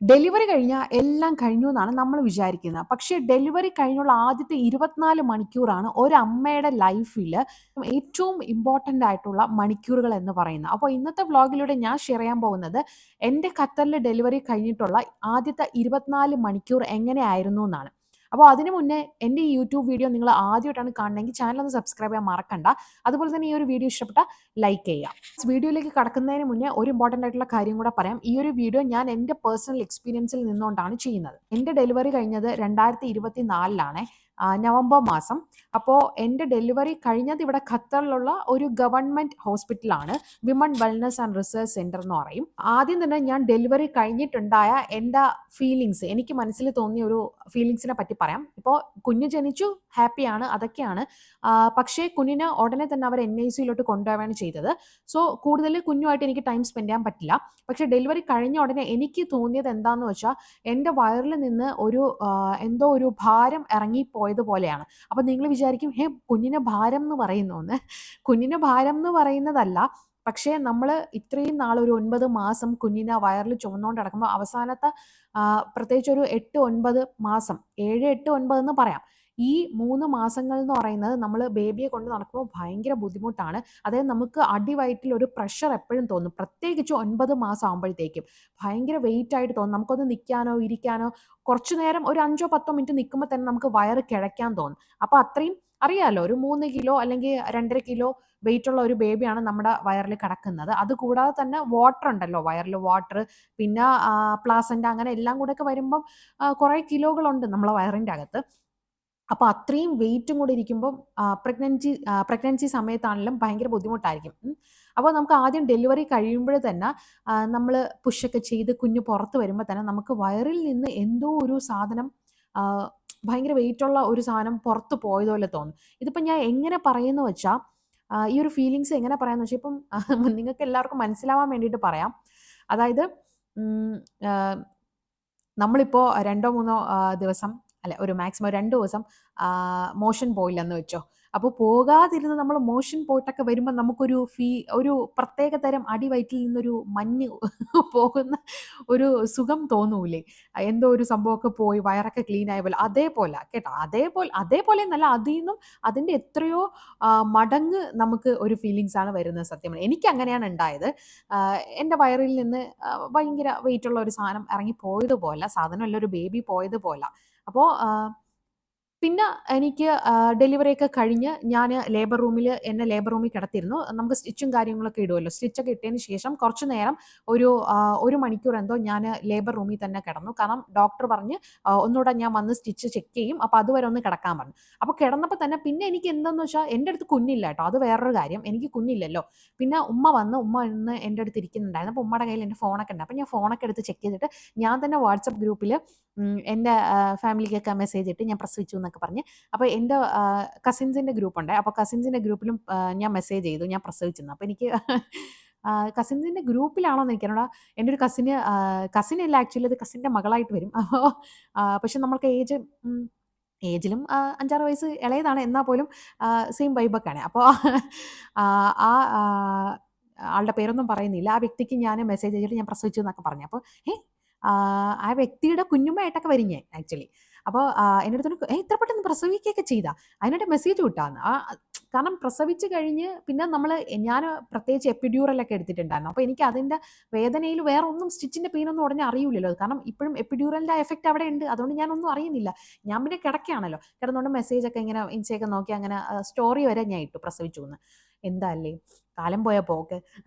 Delivery കഴിഞ്ഞാൽ എല്ലാം കഴിഞ്ഞു എന്നാണ് നമ്മൾ വിചാരിക്കുന്നത്. പക്ഷേ ഡെലിവറി കഴിഞ്ഞുള്ള ആദ്യത്തെ 24 മണിക്കൂറാണ് ഒരമ്മയുടെ ലൈഫിൽ ഏറ്റവും ഇമ്പോർട്ടൻ്റ് ആയിട്ടുള്ള മണിക്കൂറുകൾ എന്ന് പറയുന്നത്. അപ്പോൾ ഇന്നത്തെ വ്ലോഗിലൂടെ ഞാൻ ഷെയർ ചെയ്യാൻ പോകുന്നത് എൻ്റെ ഖത്തറിൽ ഡെലിവറി കഴിഞ്ഞിട്ടുള്ള ആദ്യത്തെ 24 മണിക്കൂർ എങ്ങനെയായിരുന്നു എന്നാണ്. അപ്പോൾ അതിനു മുന്നേ എൻ്റെ ഈ യൂട്യൂബ് വീഡിയോ നിങ്ങൾ ആദ്യമായിട്ടാണ് കാണണമെങ്കിൽ ചാനൽ ഒന്ന് സബ്സ്ക്രൈബ് ചെയ്യാൻ മറക്കണ്ട. അതുപോലെ തന്നെ ഈ ഒരു വീഡിയോ ഇഷ്ടപ്പെട്ടാൽ ലൈക്ക് ചെയ്യുക. വീഡിയോയിലേക്ക് കടക്കുന്നതിന് മുന്നേ ഒരു ഇമ്പോർട്ടൻ്റ് ആയിട്ടുള്ള കാര്യം കൂടെ പറയാം. ഈ ഒരു വീഡിയോ ഞാൻ എൻ്റെ പേഴ്സണൽ എക്സ്പീരിയൻസിൽ നിന്നുകൊണ്ടാണ് ചെയ്യുന്നത്. എൻ്റെ ഡെലിവറി കഴിഞ്ഞത് 2024 നവംബർ മാസം. അപ്പോൾ എൻ്റെ ഡെലിവറി കഴിഞ്ഞത് ഇവിടെ ഖത്തറിലുള്ള ഒരു ഗവൺമെൻറ് ഹോസ്പിറ്റലാണ്, women wellness and research centre എന്ന് പറയും. ആദ്യം തന്നെ ഞാൻ ഡെലിവറി കഴിഞ്ഞിട്ടുണ്ടായ എൻ്റെ ഫീലിങ്സ്, എനിക്ക് മനസ്സിൽ തോന്നിയ ഒരു ഫീലിങ്സിനെ പറ്റി പറയാം. ഇപ്പോൾ കുഞ്ഞ് ജനിച്ചു, ഹാപ്പിയാണ്, അതൊക്കെയാണ്. പക്ഷേ കുഞ്ഞിനെ ഉടനെ തന്നെ അവർ NICUയിലോട്ട് കൊണ്ടുപോവുകയാണ് ചെയ്തത്. സോ കൂടുതൽ കുഞ്ഞുമായിട്ട് എനിക്ക് ടൈം സ്പെൻഡ് ചെയ്യാൻ പറ്റില്ല. പക്ഷേ ഡെലിവറി കഴിഞ്ഞ ഉടനെ എനിക്ക് തോന്നിയത് എന്താണെന്ന് വെച്ചാൽ എൻ്റെ വയറിൽ നിന്ന് എന്തോ ഒരു ഭാരം ഇറങ്ങിപ്പോയതുപോലെയാണ്. അപ്പം നിങ്ങൾ വിചാരിക്കും, കുഞ്ഞിന് ഭാരം എന്ന് പറയുന്നോന്ന്. കുഞ്ഞിന് ഭാരം എന്ന് പറയുന്നതല്ല. പക്ഷേ നമ്മൾ ഇത്രയും നാൾ ഒരു 9 മാസം കുഞ്ഞിനെ വയറിൽ ചുമന്നുകൊണ്ട് നടക്കുമ്പോൾ അവസാനത്തെ പ്രത്യേകിച്ച് ഒരു 8, 9 മാസം, 7, 8, 9 എന്ന് പറയാം. ഈ 3 മാസങ്ങൾ എന്ന് പറയുന്നത് നമ്മൾ ബേബിയെ കൊണ്ട് നടക്കുമ്പോൾ ഭയങ്കര ബുദ്ധിമുട്ടാണ്. അതായത് നമുക്ക് അടിവയറ്റിൽ ഒരു പ്രഷർ എപ്പോഴും തോന്നും. പ്രത്യേകിച്ച് 9 മാസം ആകുമ്പോഴത്തേക്കും ഭയങ്കര വെയിറ്റ് ആയിട്ട് തോന്നും. നമുക്കൊന്ന് നിൽക്കാനോ ഇരിക്കാനോ കുറച്ചു നേരം ഒരു 5, 10 മിനിറ്റ് നിൽക്കുമ്പോൾ തന്നെ നമുക്ക് വയറ് കിഴയ്ക്കാൻ തോന്നും. അപ്പോൾ അത്രയും അറിയാലോ, ഒരു 3 കിലോ അല്ലെങ്കിൽ 2.5 കിലോ വെയിറ്റ് ഉള്ള ഒരു ബേബിയാണ് നമ്മുടെ വയറിൽ കിടക്കുന്നത്. അതുകൂടാതെ തന്നെ വാട്ടർ ഉണ്ടല്ലോ, വയറിൽ വാട്ടർ, പിന്നെ പ്ലാസൻ്റ, അങ്ങനെ എല്ലാം കൂടെ ഒക്കെ വരുമ്പം കുറേ കിലോകളുണ്ട് നമ്മളെ വയറിൻ്റെ അകത്ത്. അപ്പോൾ അത്രയും വെയിറ്റും കൂടി ഇരിക്കുമ്പം പ്രഗ്നൻസി സമയത്താണെങ്കിലും ഭയങ്കര ബുദ്ധിമുട്ടായിരിക്കും. അപ്പോൾ നമുക്ക് ആദ്യം ഡെലിവറി കഴിയുമ്പോൾ തന്നെ നമ്മൾ പുഷൊക്കെ ചെയ്ത് കുഞ്ഞ് പുറത്ത് വരുമ്പോൾ തന്നെ നമുക്ക് വയറിൽ നിന്ന് എന്തോ ഒരു സാധനം, ഭയങ്കര വെയിറ്റുള്ള ഒരു സാധനം പുറത്ത് പോയതുപോലെ തോന്നും. ഇതിപ്പോൾ ഞാൻ എങ്ങനെ പറയുമെന്ന് വെച്ചാൽ, ഈ ഒരു ഫീലിങ്സ് എങ്ങനെ പറയാമെന്ന് വെച്ചാൽ, ഇപ്പം നിങ്ങൾക്ക് എല്ലാവർക്കും മനസ്സിലാവാൻ വേണ്ടിയിട്ട് പറയാം. അതായത് നമ്മളിപ്പോൾ 2 3 ദിവസം, അല്ല, ഒരു മാക്സിമം 2 ദിവസം മോഷൻ പോയില്ലെന്ന് വെച്ചോ. അപ്പോൾ പോകാതിരുന്ന് നമ്മൾ മോഷൻ പോയിട്ടൊക്കെ വരുമ്പോൾ നമുക്കൊരു ഒരു പ്രത്യേക തരം അടിവയറ്റിൽ നിന്നൊരു മഞ്ഞ് പോകുന്ന ഒരു സുഖം തോന്നൂലേ? എന്തോ ഒരു സംഭവമൊക്കെ പോയി വയറൊക്കെ ക്ലീൻ ആയ പോലെ, അതേപോലെ കേട്ടോ. അതേപോലെ എന്നല്ല, അതിൽ നിന്നും അതിൻ്റെ എത്രയോ മടങ്ങ് നമുക്ക് ഒരു ഫീലിങ്സ് ആണ് വരുന്നത്. സത്യം എനിക്ക് അങ്ങനെയാണ് ഉണ്ടായത്. എൻ്റെ വയറിൽ നിന്ന് ഭയങ്കര വെയിറ്റുള്ള ഒരു സാധനം ഇറങ്ങി പോയതുപോലെ, സാധനമല്ല, ഒരു ബേബി പോയതുപോലെ. അപ്പോൾ പിന്നെ എനിക്ക് ഡെലിവറിയൊക്കെ കഴിഞ്ഞ് ഞാൻ എന്നെ ലേബർ റൂമിൽ കിടത്തിയിരുന്നു. നമുക്ക് സ്റ്റിച്ചും കാര്യങ്ങളൊക്കെ ഇടുമല്ലോ. സ്റ്റിച്ചൊക്കെ ഇട്ടതിന് ശേഷം കുറച്ച് നേരം, ഒരു 1 മണിക്കൂർ എന്തോ ഞാൻ ലേബർ റൂമിൽ തന്നെ കിടന്നു. കാരണം ഡോക്ടർ പറഞ്ഞ് ഒന്നുകൂടെ ഞാൻ വന്ന് സ്റ്റിച്ച് ചെക്ക് ചെയ്യും, അപ്പോൾ അതുവരെ ഒന്ന് കിടക്കാൻ പറഞ്ഞു. അപ്പോൾ കിടന്നപ്പോൾ തന്നെ പിന്നെ എനിക്ക് എന്താണെന്ന് വെച്ചാൽ, എൻ്റെ അടുത്ത് കുഞ്ഞില്ല കേട്ടോ, അത് വേറൊരു കാര്യം. എനിക്ക് കുഞ്ഞില്ലല്ലോ. പിന്നെ ഉമ്മ ഇന്ന് എൻ്റെ അടുത്ത് ഇരിക്കുന്നുണ്ടായിരുന്നു. അപ്പോൾ ഉമ്മയുടെ കയ്യിൽ എൻ്റെ ഫോണൊക്കെ ഉണ്ട്. അപ്പോൾ ഞാൻ ഫോണൊക്കെ എടുത്ത് ചെക്ക് ചെയ്തിട്ട് ഞാൻ തന്നെ വാട്സപ്പ് ഗ്രൂപ്പിൽ എൻ്റെ ഫാമിലിക്കൊക്കെ മെസ്സേജ് ഇട്ട് ഞാൻ പ്രസവിച്ചു എന്നൊക്കെ പറഞ്ഞ്. അപ്പോൾ എൻ്റെ കസിൻസിൻ്റെ ഗ്രൂപ്പുണ്ട്. അപ്പോൾ കസിൻസിൻ്റെ ഗ്രൂപ്പിലും ഞാൻ മെസ്സേജ് ചെയ്തു ഞാൻ പ്രസവിച്ചെന്ന്. അപ്പോൾ എനിക്ക് കസിൻസിൻ്റെ ഗ്രൂപ്പിലാണോന്ന് എനിക്കറിഞ്ഞൂടാ. എൻ്റെ ഒരു കസിനല്ല, ആക്ച്വലി അത് കസിൻ്റെ മകളായിട്ട് വരും. അപ്പോൾ പക്ഷെ നമ്മൾക്ക് ഏജിലും 5-6 വയസ്സ് ഇളയതാണ്. എന്നാൽ പോലും സെയിം വൈബൊക്കെയാണ്. അപ്പോൾ ആ ആളുടെ പേരൊന്നും പറയുന്നില്ല. ആ വ്യക്തിക്ക് ഞാൻ മെസ്സേജ് അയച്ചിട്ട് ഞാൻ പ്രസവിച്ചു എന്നൊക്കെ പറഞ്ഞു. അപ്പോൾ ആ വ്യക്തിയുടെ കുഞ്ഞുമ്മയായിട്ടൊക്കെ വരും ഞാൻ ആക്ച്വലി. അപ്പോൾ എൻ്റെ അടുത്ത് ഇത്ര പെട്ടെന്ന് പ്രസവിക്കുകയൊക്കെ ചെയ്താ, അതിനായിട്ട് മെസ്സേജ് വിട്ടാന്ന്. കാരണം പ്രസവിച്ച് കഴിഞ്ഞ് പിന്നെ ഞാൻ പ്രത്യേകിച്ച് എപ്പിഡ്യൂറലൊക്കെ എടുത്തിട്ടുണ്ടായിരുന്നു. അപ്പോൾ എനിക്ക് അതിൻ്റെ വേദനയിൽ വേറെ ഒന്നും, സ്റ്റിച്ചിൻ്റെ പെയിനൊന്നും ഉടനെ അറിയില്ലല്ലോ. കാരണം ഇപ്പോഴും എപ്പിഡ്യൂറലിൻ്റെ എഫക്റ്റ് അവിടെ ഉണ്ട്. അതുകൊണ്ട് ഞാനൊന്നും അറിയുന്നില്ല. ഞാൻ പിന്നെ കിടക്കുകയാണല്ലോ. കിടന്നുകൊണ്ട് മെസ്സേജൊക്കെ ഇങ്ങനെ ഇൻസ്റ്റയൊക്കെ നോക്കി അങ്ങനെ സ്റ്റോറി വരെ ഞാൻ ഇട്ടു പ്രസവിച്ചു എന്ന്. എന്താ അല്ലേ കാലം പോയ പോക്ക്.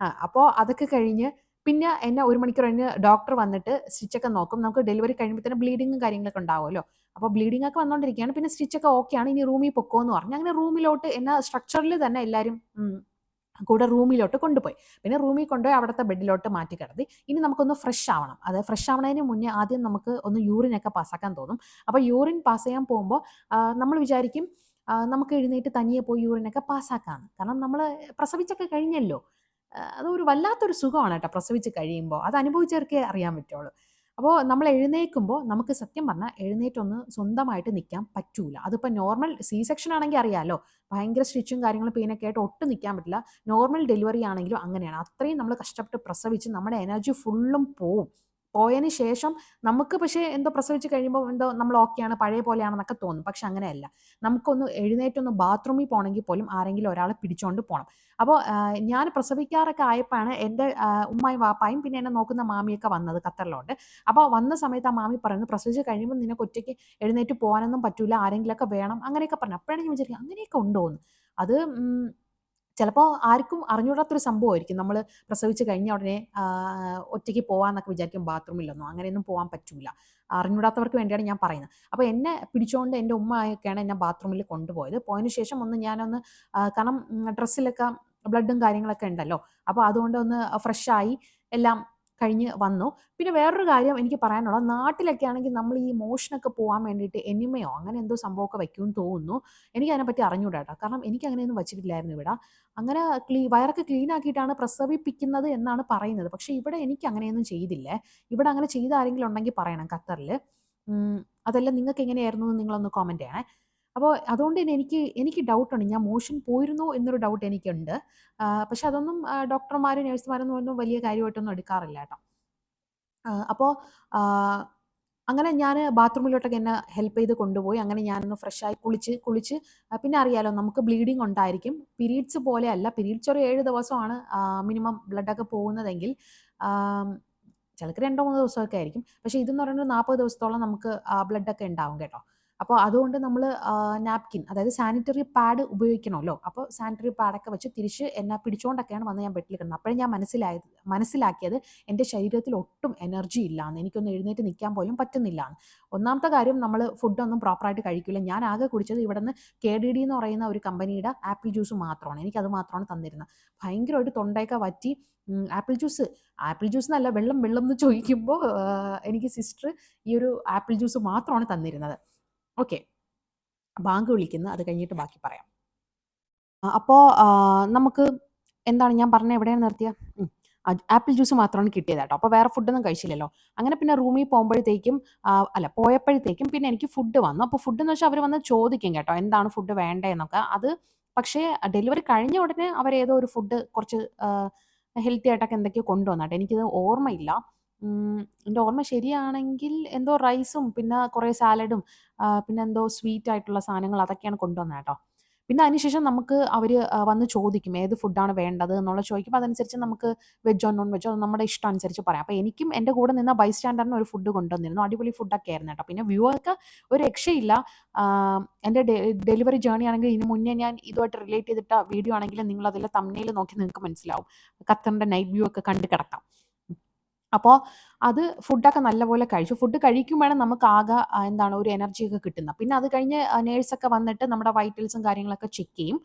അപ്പോൾ അതൊക്കെ കഴിഞ്ഞ് പിന്നെ എന്നെ 1 മണിക്കൂർ കഴിഞ്ഞ് ഡോക്ടർ വന്നിട്ട് സ്റ്റിച്ചൊക്കെ നോക്കും. നമുക്ക് ഡെലിവറി കഴിയുമ്പോൾ തന്നെ ബ്ലീഡിങ്ങും കാര്യങ്ങളൊക്കെ ഉണ്ടാവുമല്ലോ. അപ്പോൾ ബ്ലീഡിംഗ് ഒക്കെ വന്നുകൊണ്ടിരിക്കുകയാണ്. പിന്നെ സ്റ്റിച്ചൊക്കെ ഓക്കെയാണ്, ഇനി റൂമിൽ പൊക്കോ എന്ന് പറഞ്ഞു. അങ്ങനെ റൂമിലോട്ട് എന്നെ സ്ട്രക്ചറിൽ തന്നെ എല്ലാവരും കൂടെ റൂമിലോട്ട് കൊണ്ടുപോയി. പിന്നെ റൂമിൽ കൊണ്ടുപോയി അവിടുത്തെ ബെഡിലോട്ട് മാറ്റി കിടത്തി. ഇനി നമുക്കൊന്ന് ഫ്രഷ് ആവണം. അത് ഫ്രഷ് ആവണതിന് മുന്നേ ആദ്യം നമുക്ക് ഒന്ന് യൂറിനൊക്കെ പാസ്സാക്കാൻ തോന്നും. അപ്പോൾ യൂറിൻ പാസ് ചെയ്യാൻ പോകുമ്പോൾ നമ്മൾ വിചാരിക്കും നമുക്ക് എഴുന്നേറ്റ് തനിയെ പോയി യൂറിനൊക്കെ പാസ്സാക്കാമെന്ന്. കാരണം നമ്മൾ പ്രസവിച്ചൊക്കെ കഴിഞ്ഞല്ലോ. അതൊരു വല്ലാത്തൊരു സുഖമാണ് കേട്ടോ പ്രസവിച്ച് കഴിയുമ്പോൾ. അത് അനുഭവിച്ചവർക്കേ അറിയാൻ പറ്റുള്ളൂ. അപ്പോൾ നമ്മൾ എഴുന്നേൽക്കുമ്പോൾ നമുക്ക് സത്യം പറഞ്ഞാൽ എഴുന്നേറ്റൊന്ന് സ്വന്തമായിട്ട് നിൽക്കാൻ പറ്റൂല. അതിപ്പോൾ നോർമൽ സെക്ഷൻ ആണെങ്കിൽ അറിയാമല്ലോ, ഭയങ്കര സ്റ്റിച്ചും കാര്യങ്ങളും പെയിനൊക്കെ ആയിട്ട് ഒട്ടും നിൽക്കാൻ പറ്റില്ല. നോർമൽ ഡെലിവറി ആണെങ്കിലും അങ്ങനെയാണ്. അത്രയും നമ്മൾ കഷ്ടപ്പെട്ട് പ്രസവിച്ച് നമ്മുടെ എനർജി ഫുള്ളും പോവും. പോയതിന് ശേഷം നമുക്ക് പക്ഷേ എന്തോ പ്രസവിച്ച് കഴിയുമ്പോൾ എന്തോ നമ്മൾ ഓക്കെയാണ്, പഴയ പോലെയാണെന്നൊക്കെ തോന്നും. പക്ഷെ അങ്ങനെയല്ല. നമുക്കൊന്ന് എഴുന്നേറ്റൊന്ന് ബാത്റൂമിൽ പോകണമെങ്കിൽ പോലും ആരെങ്കിലും ഒരാളെ പിടിച്ചുകൊണ്ട് പോകണം. അപ്പോൾ ഞാൻ പ്രസവിക്കാറൊക്കെ ആയപ്പോഴാണ് എൻ്റെ ഉമ്മായും വാപ്പായും പിന്നെ എന്നെ നോക്കുന്ന മാമിയൊക്കെ വന്നത് ഖത്തറിലോട്ട്. അപ്പോൾ വന്ന സമയത്ത് ആ മാമി പറയുന്നത്, പ്രസവിച്ച് കഴിയുമ്പോൾ നിനക്ക് ഒറ്റയ്ക്ക് എഴുന്നേറ്റ് പോകാനൊന്നും പറ്റൂല, ആരെങ്കിലുമൊക്കെ വേണം, അങ്ങനെയൊക്കെ പറഞ്ഞു. അപ്പോഴാണ് ഞാൻ വിചാരിക്കുന്നത് അങ്ങനെയൊക്കെ ഉണ്ടോ എന്ന്. അത് ചിലപ്പോൾ ആർക്കും അറിഞ്ഞൂടാത്തൊരു സംഭവമായിരിക്കും. നമ്മൾ പ്രസവിച്ച് കഴിഞ്ഞ ഉടനെ ഒറ്റയ്ക്ക് പോകാമെന്നൊക്കെ വിചാരിക്കും ബാത്റൂമിലൊന്നും. അങ്ങനെയൊന്നും പോകാൻ പറ്റൂല. അറിഞ്ഞൂടാത്തവർക്ക് വേണ്ടിയാണ് ഞാൻ പറയുന്നത്. അപ്പോൾ എന്നെ പിടിച്ചുകൊണ്ട് എൻ്റെ ഉമ്മയൊക്കെയാണ് എന്നെ ബാത്റൂമിൽ കൊണ്ടുപോയത്. പോയതിന് ശേഷം ഞാനൊന്ന് കാരണം ഡ്രസ്സിലൊക്കെ ബ്ലഡും കാര്യങ്ങളൊക്കെ ഉണ്ടല്ലോ. അപ്പോൾ അതുകൊണ്ട് ഒന്ന് ഫ്രഷായി എല്ലാം കഴിഞ്ഞ് വന്നു. പിന്നെ വേറൊരു കാര്യം എനിക്ക് പറയാനുള്ളത്, നാട്ടിലൊക്കെ ആണെങ്കിൽ നമ്മൾ ഈ മോഷനൊക്കെ പോകാൻ വേണ്ടിയിട്ട് എനിമയോ അങ്ങനെ എന്തോ സംഭവമൊക്കെ വയ്ക്കുമെന്ന് തോന്നുന്നു. എനിക്കതിനെപ്പറ്റി അറിഞ്ഞൂടാ കേട്ടോ. കാരണം എനിക്ക് അങ്ങനെയൊന്നും വച്ചിട്ടില്ലായിരുന്നു ഇവിടെ. അങ്ങനെ വയറൊക്കെ ക്ലീൻ ആക്കിയിട്ടാണ് പ്രസവിപ്പിക്കുന്നത് എന്നാണ് പറയുന്നത്. പക്ഷേ ഇവിടെ എനിക്ക് അങ്ങനെയൊന്നും ചെയ്തില്ലേ. ഇവിടെ അങ്ങനെ ചെയ്ത ആരെങ്കിലും ഉണ്ടെങ്കിൽ പറയണം ഖത്തറിൽ. അതല്ല നിങ്ങൾക്ക് എങ്ങനെയായിരുന്നു എന്ന് നിങ്ങളൊന്ന് കോമെന്റ് ചെയ്യണേ. അപ്പോൾ അതുകൊണ്ട് തന്നെ എനിക്ക് ഡൗട്ടുണ്ട്. ഞാൻ മോഷൻ പോയിരുന്നോ എന്നൊരു ഡൗട്ട് എനിക്കുണ്ട്. പക്ഷെ അതൊന്നും ഡോക്ടർമാരും നഴ്സുമാരൊന്നും ഒന്നും വലിയ കാര്യമായിട്ടൊന്നും എടുക്കാറില്ല കേട്ടോ. അപ്പോൾ അങ്ങനെ ഞാൻ ബാത്റൂമിലോട്ടൊക്കെ എന്നെ ഹെൽപ്പ് ചെയ്ത് കൊണ്ടുപോയി. അങ്ങനെ ഞാനൊന്ന് ഫ്രഷായി കുളിച്ച് പിന്നെ അറിയാലോ നമുക്ക് ബ്ലീഡിങ് ഉണ്ടായിരിക്കും. പീരീഡ്സ് പോലെയല്ല. പീരീഡ്സ് ഒരു 7 ദിവസമാണ് മിനിമം ബ്ലഡൊക്കെ പോകുന്നതെങ്കിൽ ചിലർക്ക് 2-3 ദിവസമൊക്കെ ആയിരിക്കും. പക്ഷേ ഇതെന്ന് പറയുന്നത് 40 ദിവസത്തോളം നമുക്ക് ബ്ലഡൊക്കെ ഉണ്ടാവും കേട്ടോ. അപ്പോൾ അതുകൊണ്ട് നമ്മൾ നാപ്കിൻ, അതായത് സാനിറ്ററി പാഡ് ഉപയോഗിക്കണമല്ലോ. അപ്പോൾ സാനിറ്ററി പാഡൊക്കെ വെച്ച് തിരിച്ച് എന്നെ പിടിച്ചുകൊണ്ടൊക്കെയാണ് വന്ന് ഞാൻ ബെഡിൽ കിടന്നത്. അപ്പോഴേ ഞാൻ മനസ്സിലാക്കിയത് എൻ്റെ ശരീരത്തിൽ ഒട്ടും എനർജി ഇല്ലാന്ന്. എനിക്കൊന്ന് എഴുന്നേറ്റ് നിൽക്കാൻ പോലും പറ്റുന്നില്ലാന്ന്. ഒന്നാമത്തെ കാര്യം, നമ്മൾ ഫുഡൊന്നും പ്രോപ്പറായിട്ട് കഴിക്കില്ല. ഞാൻ ആകെ കുടിച്ചത് ഇവിടുന്ന് KDD എന്ന് പറയുന്ന ഒരു കമ്പനിയുടെ ആപ്പിൾ ജ്യൂസ് മാത്രമാണ്. എനിക്കത് മാത്രമാണ് തന്നിരുന്നത്. ഭയങ്കരമായിട്ട് തൊണ്ടയൊക്കെ വറ്റി. ആപ്പിൾ ജ്യൂസ് എന്നല്ല, വെള്ളം എന്ന് ചോദിക്കുമ്പോൾ എനിക്ക് സിസ്റ്റർ ഈ ഒരു ആപ്പിൾ ജ്യൂസ് മാത്രമാണ് തന്നിരുന്നത്. ഓക്കെ, ബാങ്ക് വിളിക്കുന്നു, അത് കഴിഞ്ഞിട്ട് ബാക്കി പറയാം. അപ്പോൾ നമുക്ക് എന്താണ് ഞാൻ പറഞ്ഞത്, എവിടെയാണ് നിർത്തിയ? ആപ്പിൾ ജ്യൂസ് മാത്രമാണ് കിട്ടിയത് കേട്ടോ. അപ്പോൾ വേറെ ഫുഡൊന്നും കഴിച്ചില്ലല്ലോ. അങ്ങനെ പിന്നെ റൂമിൽ പോയപ്പോഴത്തേക്കും പിന്നെ എനിക്ക് ഫുഡ് വന്നു. അപ്പോൾ ഫുഡ് എന്ന് വെച്ചാൽ അവർ വന്ന് ചോദിക്കും കേട്ടോ, എന്താണ് ഫുഡ് വേണ്ടതെന്നൊക്കെ. അത് പക്ഷേ ഡെലിവറി കഴിഞ്ഞ ഉടനെ അവരേതോ ഒരു ഫുഡ് കുറച്ച് ഹെൽത്തി ആയിട്ടൊക്കെ എന്തൊക്കെയോ കൊണ്ടുവന്നു കേട്ടോ. എനിക്കത് ഓർമ്മയില്ല. എൻ്റെ ഓർമ്മ ശരിയാണെങ്കിൽ എന്തോ റൈസും പിന്നെ കുറേ സാലഡും പിന്നെ എന്തോ സ്വീറ്റ് ആയിട്ടുള്ള സാധനങ്ങൾ അതൊക്കെയാണ് കൊണ്ടുവന്നത് കേട്ടോ. പിന്നെ അതിനുശേഷം നമുക്ക് അവർ വന്ന് ചോദിക്കും ഏത് ഫുഡാണ് വേണ്ടത് എന്നുള്ളത് ചോദിക്കുമ്പോൾ അതനുസരിച്ച് നമുക്ക് വെജോ നോൺ വെജോ നമ്മുടെ ഇഷ്ടം അനുസരിച്ച് പറയാം. അപ്പോൾ എനിക്കും എൻ്റെ കൂടെ നിന്ന ബൈസ്റ്റാൻഡറിന് ഒരു ഫുഡ് കൊണ്ടുവന്നിരുന്നു. അടിപൊളി ഫുഡൊക്കെ ആയിരുന്നു കേട്ടോ. പിന്നെ വ്യൂ ഒക്കെ ഒരു രക്ഷയില്ല. എൻ്റെ ഡെലിവറി ജേർണി ആണെങ്കിൽ ഇതിന് മുന്നേ ഞാൻ ഇതുമായിട്ട് റിലേറ്റ് ചെയ്തിട്ട വീഡിയോ ആണെങ്കിൽ നിങ്ങൾ അതിലെ തംബ്നെയിൽ നോക്കി നിങ്ങൾക്ക് മനസ്സിലാവും. ഖത്തറിൻ്റെ നൈറ്റ് വ്യൂ ഒക്കെ കണ്ട് കിടക്കാം. അപ്പോൾ അത് ഫുഡൊക്കെ നല്ലപോലെ കഴിച്ചു. ഫുഡ് കഴിക്കുമ്പോഴാണ് നമുക്ക് ആകെ എന്താണ് ഒരു എനർജിയൊക്കെ കിട്ടുന്നത്. പിന്നെ അത് കഴിഞ്ഞ് നേഴ്സൊക്കെ വന്നിട്ട് നമ്മുടെ വൈറ്റൽസും കാര്യങ്ങളൊക്കെ ചെക്ക് ചെയ്യും.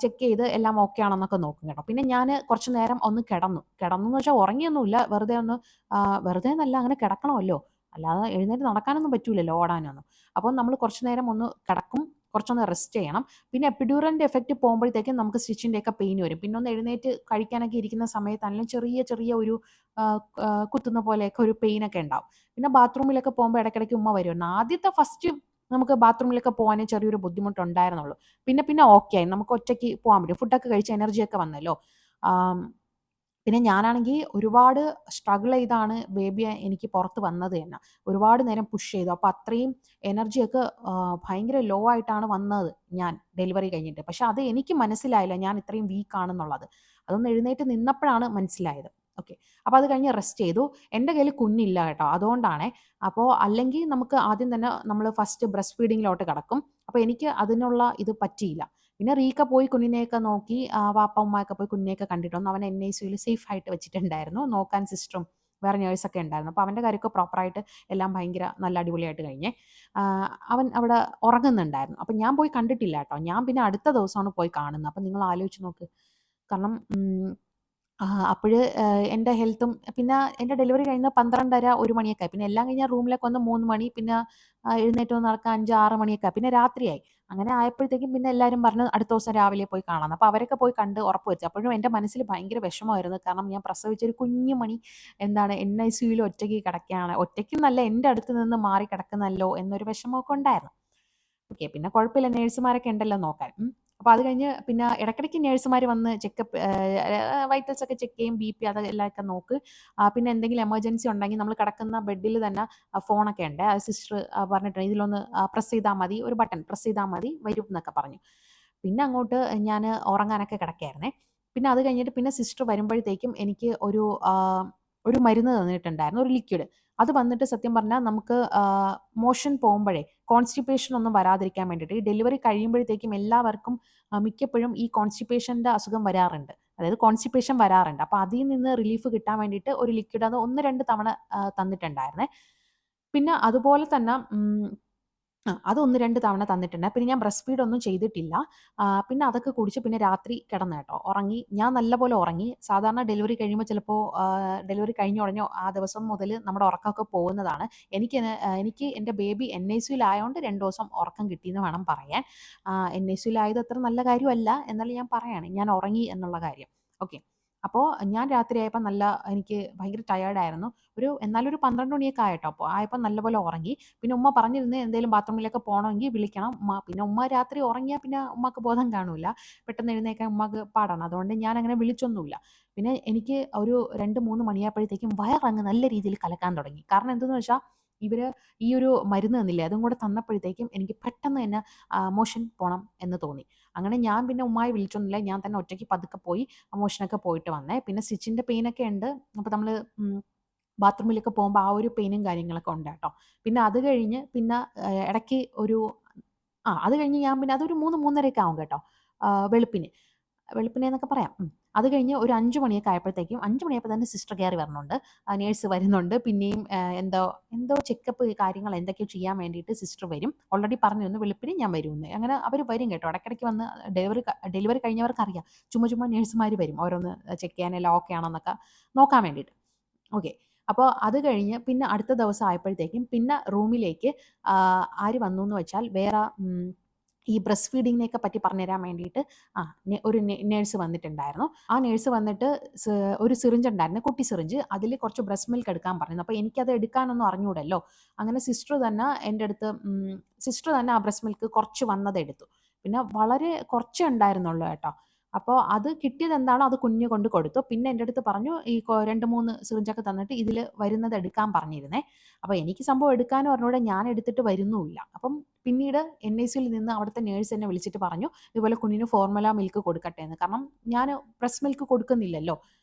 ചെക്ക് ചെയ്ത് എല്ലാം ഓക്കെ ആണെന്നൊക്കെ നോക്കും കേട്ടോ. പിന്നെ ഞാൻ കുറച്ച് നേരം ഒന്ന് കിടന്നു എന്ന് വെച്ചാൽ ഉറങ്ങിയൊന്നുമില്ല. വെറുതെ എന്നല്ല, അങ്ങനെ കിടക്കണമല്ലോ. അല്ലാതെ എഴുന്നേറ്റ് നടക്കാനൊന്നും പറ്റൂലല്ലോ, ഓടാനൊന്നും. അപ്പോൾ നമ്മൾ കുറച്ച് നേരം ഒന്ന് കിടക്കും, കുറച്ചൊന്ന് റെസ്റ്റ് ചെയ്യണം. പിന്നെ എപ്പിഡ്യൂറലിൻ്റെ എഫക്റ്റ് പോകുമ്പോഴത്തേക്കും നമുക്ക് സ്റ്റിച്ചിൻ്റെയൊക്കെ പെയിൻ വരും. പിന്നെ ഒന്ന് എഴുന്നേറ്റ് കഴിക്കാനൊക്കെ ഇരിക്കുന്ന സമയത്താണെങ്കിലും ചെറിയ ഒരു കുത്തുന്ന പോലെയൊക്കെ ഒരു പെയിനൊക്കെ ഉണ്ടാവും. പിന്നെ ബാത്റൂമിലൊക്കെ പോകുമ്പോൾ ഇടയ്ക്കിടയ്ക്ക് ഉമ്മ വരുമായിരുന്നു. ആദ്യത്തെ ഫസ്റ്റ് നമുക്ക് ബാത്റൂമിലൊക്കെ പോകാൻ ചെറിയൊരു ബുദ്ധിമുട്ടുണ്ടായിരുന്നുള്ളൂ. പിന്നെ ഓക്കെ ആയി, നമുക്ക് ഒറ്റയ്ക്ക് പോകാൻ പറ്റും. ഫുഡൊക്കെ കഴിച്ച് എനർജിയൊക്കെ വന്നല്ലോ. പിന്നെ ഞാനാണെങ്കിൽ ഒരുപാട് സ്ട്രഗിൾ ചെയ്താണ് ബേബിയെ എനിക്ക് പുറത്ത് വന്നത് തന്നെ. ഒരുപാട് നേരം പുഷ് ചെയ്തു. അപ്പോൾ അത്രയും എനർജിയൊക്കെ ഭയങ്കര ലോ ആയിട്ടാണ് വന്നത് ഞാൻ ഡെലിവറി കഴിഞ്ഞിട്ട്. പക്ഷെ അത് എനിക്ക് മനസ്സിലായില്ല ഞാൻ ഇത്രയും വീക്കാണെന്നുള്ളത്. അതൊന്ന് എഴുന്നേറ്റ് നിന്നപ്പോഴാണ് മനസ്സിലായത്. ഓക്കെ, അപ്പോൾ അത് കഴിഞ്ഞ് റെസ്റ്റ് ചെയ്തു. എൻ്റെ കയ്യിൽ കുഞ്ഞില്ല കേട്ടോ, അതുകൊണ്ടാണേ. അപ്പോൾ അല്ലെങ്കിൽ നമുക്ക് ആദ്യം തന്നെ നമ്മൾ ഫസ്റ്റ് ബ്രസ്റ്റ് ഫീഡിങ്ങിലോട്ട് കിടക്കും. അപ്പോൾ എനിക്ക് അതിനുള്ള ഇത് പറ്റിയില്ല. പിന്നെ റീക്ക പോയി കുഞ്ഞിനെയൊക്കെ നോക്കി, വാപ്പ ഉമ്മയൊക്കെ പോയി കുഞ്ഞിനെയൊക്കെ കണ്ടിട്ട് വന്നു. അവൻ NICUവിൽ സേഫ് ആയിട്ട് വെച്ചിട്ടുണ്ടായിരുന്നു. നോക്കാൻ സിസ്റ്ററും വേറെ നേഴ്സൊക്കെ ഉണ്ടായിരുന്നു. അപ്പോൾ അവൻ്റെ കാര്യമൊക്കെ പ്രോപ്പറായിട്ട് എല്ലാം ഭയങ്കര നല്ല അടിപൊളിയായിട്ട് കഴിഞ്ഞേ. അവൻ അവിടെ ഉറങ്ങുന്നുണ്ടായിരുന്നു. അപ്പം ഞാൻ പോയി കണ്ടിട്ടില്ല കേട്ടോ. ഞാൻ പിന്നെ അടുത്ത ദിവസമാണ് പോയി കാണുന്നത്. അപ്പം നിങ്ങൾ ആലോചിച്ച് നോക്ക്. കാരണം അപ്പോഴ് എൻ്റെ ഹെൽത്തും പിന്നെ എൻ്റെ ഡെലിവറി കഴിഞ്ഞ് 12:30 1 മണിയൊക്കെ ആയി. പിന്നെ എല്ലാം കഴിഞ്ഞാൽ റൂമിലേക്ക് വന്ന് 3 മണി. പിന്നെ എഴുന്നേറ്റ് വന്ന് നടക്കാൻ 5, 6 മണിയൊക്കെ ആയി. പിന്നെ രാത്രിയായി. അങ്ങനെ ആയപ്പോഴത്തേക്കും പിന്നെ എല്ലാവരും പറഞ്ഞു അടുത്ത ദിവസം രാവിലെ പോയി കാണാമെന്ന്. അപ്പോൾ അവരൊക്കെ പോയി കണ്ട് ഉറപ്പ് വെച്ചു. അപ്പോഴും എൻ്റെ മനസ്സിൽ ഭയങ്കര വിഷമമായിരുന്നു. കാരണം ഞാൻ പ്രസവിച്ചൊരു കുഞ്ഞു മണി എന്താണ് NICUവിൽ ഒറ്റയ്ക്ക് കിടക്കുകയാണ്. ഒറ്റയ്ക്കെന്നല്ല, എൻ്റെ അടുത്ത് നിന്ന് മാറി കിടക്കുന്നല്ലോ എന്നൊരു വിഷമമൊക്കെ ഉണ്ടായിരുന്നു. ഓക്കെ, പിന്നെ കുഴപ്പമില്ല, നേഴ്സുമാരൊക്കെ ഉണ്ടല്ലോ നോക്കാൻ. അപ്പോൾ അത് കഴിഞ്ഞ് പിന്നെ ഇടയ്ക്കിടയ്ക്ക് നേഴ്സുമാർ വന്ന് ചെക്കപ്പ് വൈറ്റൽസ് ഒക്കെ ചെക്ക് ചെയ്യും, ബി പി അത് എല്ലാമൊക്കെ നോക്ക്. പിന്നെ എന്തെങ്കിലും എമർജൻസി ഉണ്ടെങ്കിൽ നമ്മൾ കിടക്കുന്ന ബെഡിൽ തന്നെ ഫോണൊക്കെ ഉണ്ട്, സിസ്റ്റർ പറഞ്ഞിട്ടുണ്ട് ഇതിലൊന്ന് പ്രസ് ചെയ്താൽ മതി, ഒരു ബട്ടൺ പ്രസ് ചെയ്താൽ മതി വരും എന്നൊക്കെ പറഞ്ഞു. പിന്നെ അങ്ങോട്ട് ഞാൻ ഉറങ്ങാനൊക്കെ കിടക്കായിരുന്നേ. പിന്നെ അത് കഴിഞ്ഞിട്ട് പിന്നെ സിസ്റ്റർ വരുമ്പോഴത്തേക്കും എനിക്ക് ഒരു മരുന്ന് തന്നിട്ടുണ്ടായിരുന്നു, ഒരു ലിക്വിഡ്. അത് വന്നിട്ട് സത്യം പറഞ്ഞാൽ നമുക്ക് മോഷൻ പോകുമ്പോഴേ കോൺസ്റ്റിപ്പേഷൻ ഒന്നും വരാതിരിക്കാൻ വേണ്ടിയിട്ട്, ഈ ഡെലിവറി കഴിയുമ്പോഴത്തേക്കും എല്ലാവർക്കും മിക്കപ്പോഴും ഈ കോൺസ്റ്റിപ്പേഷൻ്റെ അസുഖം വരാറുണ്ട്, അതായത് കോൺസ്റ്റിപ്പേഷൻ വരാറുണ്ട്. അപ്പോൾ അതിൽ നിന്ന് റിലീഫ് കിട്ടാൻ വേണ്ടിയിട്ട് ഒരു ലിക്വിഡ് അത് 1-2 തവണ തന്നിട്ടുണ്ടായിരുന്നേ. പിന്നെ അതുപോലെ തന്നെ അത് 1-2 തവണ തന്നിട്ടുണ്ട്. പിന്നെ ഞാൻ ബ്രസ്റ്റ് ഫീഡ് ഒന്നും ചെയ്തിട്ടില്ല. പിന്നെ അതൊക്കെ കുടിച്ച് പിന്നെ രാത്രി കിടന്നു കേട്ടോ. ഉറങ്ങി. ഞാൻ നല്ലപോലെ ഉറങ്ങി. സാധാരണ ഡെലിവറി കഴിയുമ്പോൾ ചിലപ്പോൾ ഡെലിവറി കഴിഞ്ഞ ഉടനെ ആ ദിവസം മുതൽ നമ്മുടെ ഉറക്കമൊക്കെ പോകുന്നതാണ്. എനിക്ക് എൻ്റെ ബേബി NICUവിലായതുകൊണ്ട് 2 ദിവസം ഉറക്കം കിട്ടിയെന്ന് വേണം പറയാൻ. NICUവിലായത് അത്ര നല്ല കാര്യമല്ല, എന്നാലും ഞാൻ പറയാണ് ഞാൻ ഉറങ്ങി എന്നുള്ള കാര്യം. ഓക്കെ. അപ്പോൾ ഞാൻ രാത്രിയായപ്പോൾ എനിക്ക് ഭയങ്കര ടയേർഡായിരുന്നു. എന്നാലും ഒരു 12 മണിയൊക്കെ ആയിട്ടോ. അപ്പോൾ ആയപ്പോൾ നല്ലപോലെ ഉറങ്ങി. പിന്നെ ഉമ്മ പറഞ്ഞിരുന്നത് എന്തെങ്കിലും ബാത്റൂമിലൊക്കെ പോകണമെങ്കിൽ വിളിക്കണം. പിന്നെ ഉമ്മ രാത്രി ഉറങ്ങിയാൽ പിന്നെ ഉമ്മക്ക് ബോധം കാണൂല, പെട്ടെന്ന് എഴുന്നേൽക്കാൻ ഉമ്മക്ക് പാടാണ്. അതുകൊണ്ട് ഞാൻ അങ്ങനെ വിളിച്ചൊന്നുമില്ല. പിന്നെ എനിക്ക് ഒരു 2-3 മണിയായപ്പോഴത്തേക്കും വയറങ്ങ് നല്ല രീതിയിൽ കലക്കാൻ തുടങ്ങി. കാരണം എന്തെന്ന് വെച്ചാൽ ഇവർ ഈ ഒരു മരുന്ന് തന്നില്ലേ, അതും കൂടെ തന്നപ്പോഴത്തേക്കും എനിക്ക് പെട്ടെന്ന് തന്നെ മോഷൻ പോകണം എന്ന് തോന്നി. അങ്ങനെ ഞാൻ പിന്നെ ഉമ്മായി വിളിച്ചൊന്നുമില്ല, ഞാൻ തന്നെ ഒറ്റയ്ക്ക് പതുക്കെ പോയി മോഷനൊക്കെ പോയിട്ട് വന്നേ. പിന്നെ സ്റ്റിച്ചിൻ്റെ പെയിനൊക്കെ ഉണ്ട്. അപ്പോൾ നമ്മൾ ബാത്റൂമിലൊക്കെ പോകുമ്പോൾ ആ ഒരു പെയിനും കാര്യങ്ങളൊക്കെ ഉണ്ട് കേട്ടോ. പിന്നെ അത് കഴിഞ്ഞ് പിന്നെ ഇടയ്ക്ക് അത് കഴിഞ്ഞ് ഞാൻ പിന്നെ അതൊരു 3-3:30 ആവും കേട്ടോ, വെളുപ്പിന് എന്നൊക്കെ പറയാം. അത് കഴിഞ്ഞ് ഒരു 5 മണിയൊക്കെ ആയപ്പോഴത്തേക്കും 5 മണിയായപ്പോൾ തന്നെ സിസ്റ്റർ കയറി വരുന്നുണ്ട്, നേഴ്സ് വരുന്നുണ്ട്. പിന്നെയും എന്തോ ചെക്കപ്പ് കാര്യങ്ങൾ എന്തൊക്കെയോ ചെയ്യാൻ വേണ്ടിയിട്ട് സിസ്റ്റർ വരും. ഓൾറെഡി പറഞ്ഞിരുന്നു വെളുപ്പിന് ഞാൻ വരുമെന്ന്. അങ്ങനെ അവർ വരും കേട്ടോ, ഇടയ്ക്കിടയ്ക്ക് വന്ന് ഡെലിവറി കഴിഞ്ഞവർക്ക് അറിയാം, ചുമ്മാ നേഴ്സുമാർ വരും ഓരോന്ന് ചെക്ക് ചെയ്യാൻ എല്ലാം ഓക്കെ ആണെന്നൊക്കെ നോക്കാൻ വേണ്ടിയിട്ട്. ഓക്കെ. അപ്പോൾ അത് കഴിഞ്ഞ് പിന്നെ അടുത്ത ദിവസം ആയപ്പോഴത്തേക്കും പിന്നെ റൂമിലേക്ക് ആര് വന്നു എന്ന് വെച്ചാൽ വേറെ ഈ ബ്രസ്റ്റ് ഫീഡിങ്ങിനെയൊക്കെ പറ്റി പറഞ്ഞുതരാൻ വേണ്ടിയിട്ട് ഒരു നേഴ്സ് വന്നിട്ടുണ്ടായിരുന്നു. ആ നേഴ്സ് വന്നിട്ട് ഒരു സിറിഞ്ച് ഉണ്ടായിരുന്നു, കുട്ടി സിറിഞ്ച്. അതിൽ കുറച്ച് ബ്രസ്റ്റ് മിൽക്ക് എടുക്കാൻ പറഞ്ഞു. അപ്പോൾ എനിക്കത് എടുക്കാനൊന്നും അറിഞ്ഞൂടല്ലോ. അങ്ങനെ സിസ്റ്റർ തന്നെ എൻ്റെ അടുത്ത് ആ ബ്രസ്റ്റ് മിൽക്ക് കുറച്ച് വന്നത് എടുത്തു. പിന്നെ വളരെ കുറച്ചേ ഉണ്ടായിരുന്നുള്ളൂ കേട്ടോ. അപ്പോൾ അത് കിട്ടിയത് എന്താണോ അത് കുഞ്ഞ് കൊണ്ട് കൊടുത്തു. പിന്നെ എൻ്റെ അടുത്ത് പറഞ്ഞു ഈ 2-3 സിറിഞ്ചൊക്കെ തന്നിട്ട് ഇതിൽ വരുന്നത് എടുക്കാൻ പറഞ്ഞിരുന്നേ. അപ്പോൾ എനിക്ക് സംഭവം എടുക്കാനും അറിഞ്ഞൂടെ, ഞാൻ എടുത്തിട്ട് വരുന്നുമില്ല. അപ്പം പിന്നീട് NICUവിൽ നിന്ന് അവിടുത്തെ നേഴ്സ് എന്നെ വിളിച്ചിട്ട് പറഞ്ഞു ഇതുപോലെ കുഞ്ഞിന് ഫോർമുല മിൽക്ക് കൊടുക്കട്ടെ എന്ന്. കാരണം ഞാൻ ബ്രസ്റ്റ് മിൽക്ക് കൊടുക്കുന്നില്ലല്ലോ,